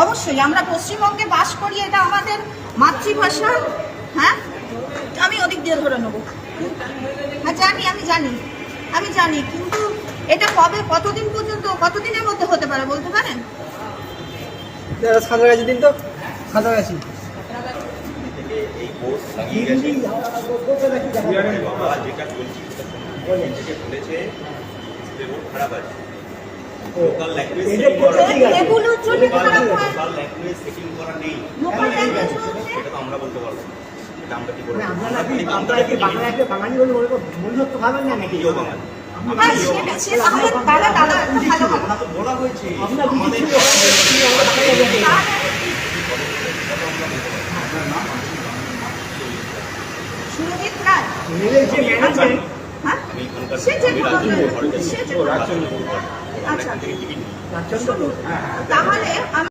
অবশ্যই আমরা পশ্চিমবঙ্গে বাস করি, এটা আমাদের মাতৃভাষা। হ্যাঁ, আমি ওদিক দিয়ে ধরে নেবো। হ্যাঁ জানি, আমি জানি, কিন্তু এটা কবে, কতদিন পর্যন্ত, কতদিনের মধ্যে হতে পারে বলতে পারেন? সাঁতরাগাছি দিন তো, সাঁতরাগাছি খারাপ আছে। এগুলোর জন্য খারাপ হয়, সেটিং করা নেই, লোকাল ল্যাঙ্গুয়েজ এটা তো আমরা বলতে পারবো। এটা আমরা কি বলবো? বাঙালি বলে মনে তো ভাবেন না নাকি? বলা হয়েছে সুরজিৎ রায়, আচ্ছা তাহলে